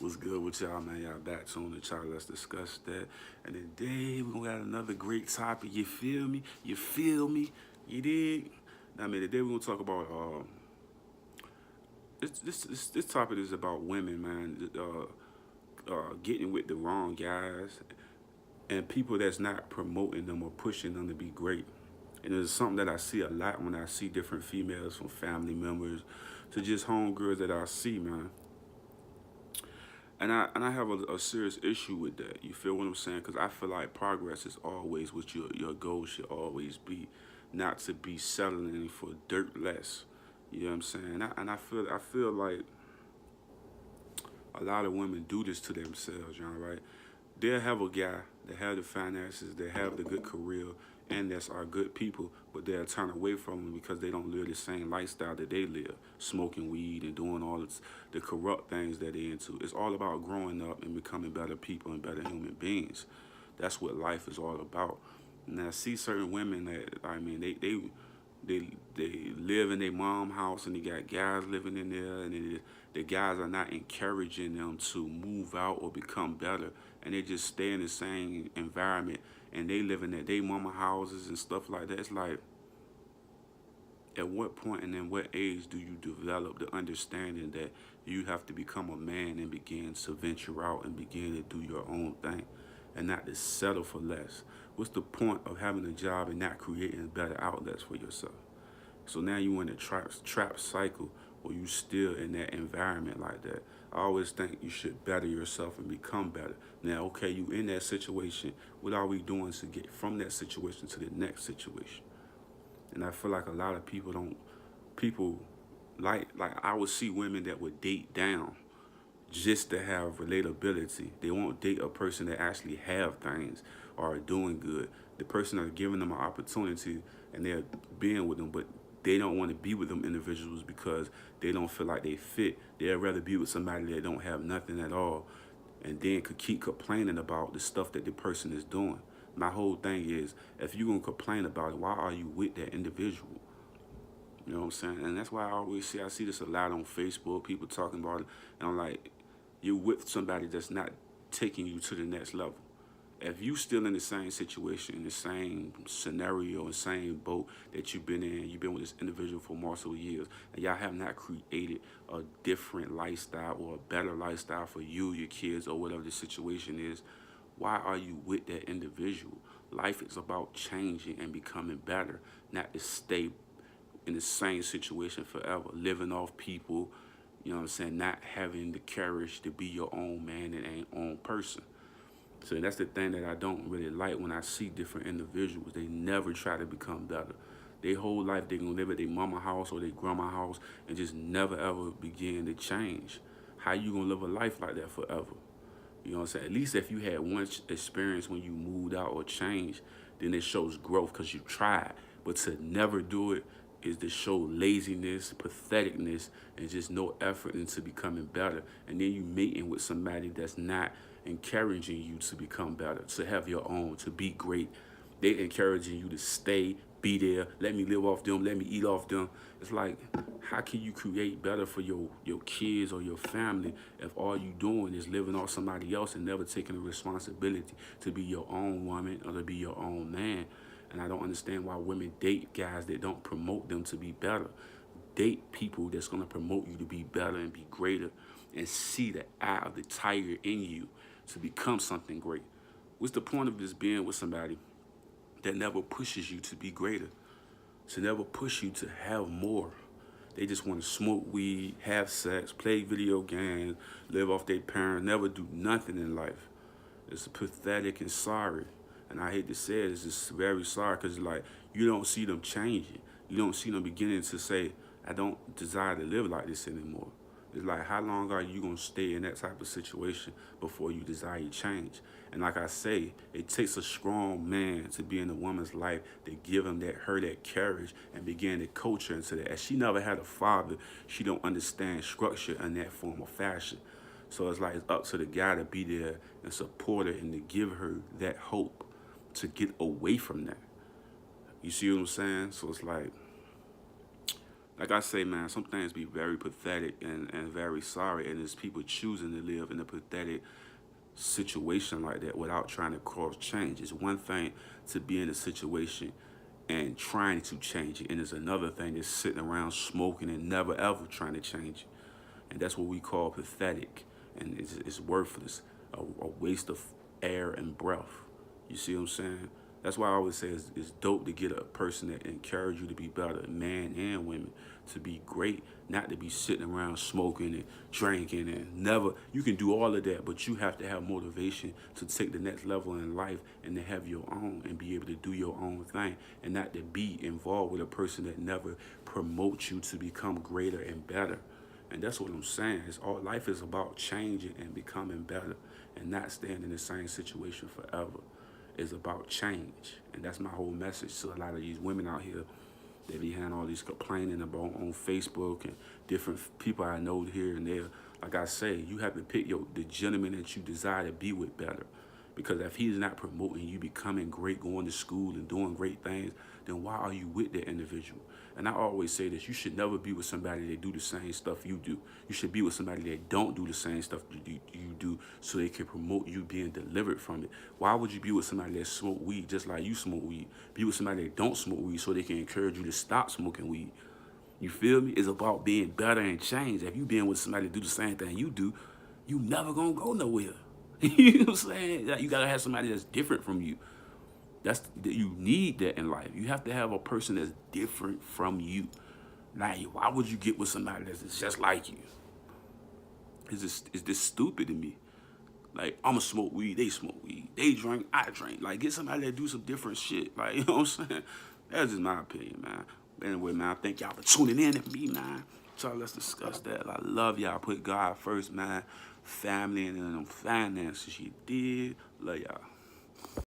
What's good with y'all, man? Y'all back on the chart. Let's discuss that. And today we're gonna have another great topic. You feel me? You feel me? You dig? I mean, today we're gonna talk about this topic is about women, man. Getting with the wrong guys and people that's not promoting them or pushing them to be great. And it's something that I see a lot when I see different females from family members to just homegirls that I see, man. And I have a serious issue with that. You feel what I'm saying? Because I feel like progress is always what your goal should always be, not to be settling for dirt less. You know what I'm saying? And I feel like a lot of women do this to themselves, you know, right? They'll have a guy that have the finances, they have the good career, and that's our good people, but they'll turn away from them because they don't live the same lifestyle that they live, smoking weed and doing all the corrupt things that they're into. It's all about growing up and becoming better people and better human beings. That's what life is all about. And I see certain women that, I mean, they live in their mom house and they got guys living in there, and the guys are not encouraging them to move out or become better, and they just stay in the same environment, and they living at their mama houses and stuff like that. It's like, at what point and in what age do you develop the understanding that you have to become a man and begin to venture out and begin to do your own thing and not to settle for less? What's the point of having a job and not creating better outlets for yourself? So now you in a trap cycle where you still in that environment like that. I always think you should better yourself and become better. Now, okay, you in that situation. What are we doing to get from that situation to the next situation? And I feel like a lot of people like I would see women that would date down just to have relatability. They won't date a person that actually have things or are doing good. The person that's giving them an opportunity and they're being with them, but they don't want to be with them individuals because they don't feel like they fit. They'd rather be with somebody that don't have nothing at all and then could keep complaining about the stuff that the person is doing. My whole thing is, if you're going to complain about it, why are you with that individual? You know what I'm saying? And that's why I see this a lot on Facebook, people talking about it, and I'm like, you're with somebody that's not taking you to the next level. If you still in the same situation, in the same scenario, the same boat that you've been with this individual for multiple years, and y'all have not created a different lifestyle or a better lifestyle for you, your kids, or whatever the situation is, why are you with that individual? Life is about changing and becoming better, not to stay in the same situation forever, living off people, you know what I'm saying, not having the courage to be your own man and own person. So that's the thing that I don't really like when I see different individuals. They never try to become better. Their whole life they gonna live at their mama house or their grandma house and just never ever begin to change. How you gonna live a life like that forever? You know what I'm saying? At least if you had one experience when you moved out or changed, then it shows growth because you tried. But to never do it is to show laziness, patheticness, and just no effort into becoming better. And then you meeting with somebody that's not encouraging you to become better, to have your own, to be great. They encouraging you to stay, be there, let me live off them, let me eat off them. It's like, how can you create better for your kids or your family if all you doing is living off somebody else and never taking the responsibility to be your own woman or to be your own man? And I don't understand why women date guys that don't promote them to be better. Date people that's gonna promote you to be better and be greater and see the eye of the tiger in you to become something great. What's the point of this being with somebody that never pushes you to be greater, to never push you to have more? They just want to smoke weed, have sex, play video games, live off their parents, never do nothing in life. It's pathetic and sorry. And I hate to say it, it's just very sorry because like you don't see them changing. You don't see them beginning to say, I don't desire to live like this anymore. It's like, how long are you going to stay in that type of situation before you desire change? And like I say, it takes a strong man to be in a woman's life to give her that courage and begin to coach her into that. As she never had a father, she don't understand structure in that form of fashion. So it's like it's up to the guy to be there and support her and to give her that hope to get away from that. You see what I'm saying? So it's like like I say, man, some things be very pathetic and very sorry, and it's people choosing to live in a pathetic situation like that without trying to cause change. It's one thing to be in a situation and trying to change it, and it's another thing that's sitting around smoking and never ever trying to change it. And that's what we call pathetic, and it's worthless, a waste of air and breath. You see what I'm saying? That's why I always say it's dope to get a person that encourage you to be better, man and women, to be great, not to be sitting around smoking and drinking and never. You can do all of that, but you have to have motivation to take the next level in life and to have your own and be able to do your own thing and not to be involved with a person that never promotes you to become greater and better. And that's what I'm saying. It's all life is about changing and becoming better and not staying in the same situation forever. It's about change. And that's my whole message to a lot of these women out here that be having all these complaining about on Facebook and different people I know here and there. Like I say, you have to pick the gentleman that you desire to be with better. Because if he's not promoting you becoming great, going to school and doing great things, then why are you with that individual? And I always say this, you should never be with somebody that do the same stuff you do. You should be with somebody that don't do the same stuff you do so they can promote you being delivered from it. Why would you be with somebody that smoke weed just like you smoke weed? Be with somebody that don't smoke weed so they can encourage you to stop smoking weed. You feel me? It's about being better and change. If you being with somebody that do the same thing you do, you never gonna go nowhere. You know what I'm saying? You gotta have somebody that's different from you. You need that in life. You have to have a person that's different from you. Now, why would you get with somebody that's just like you? It's this stupid to me. Like, I'ma smoke weed, they smoke weed. They drink, I drink. Like, get somebody that do some different shit. Like, you know what I'm saying? That's just my opinion, man. But anyway, man, I thank y'all for tuning in to me, man. So let's discuss that. I love y'all. Put God first, man. Family and then them finances. You did. Love y'all.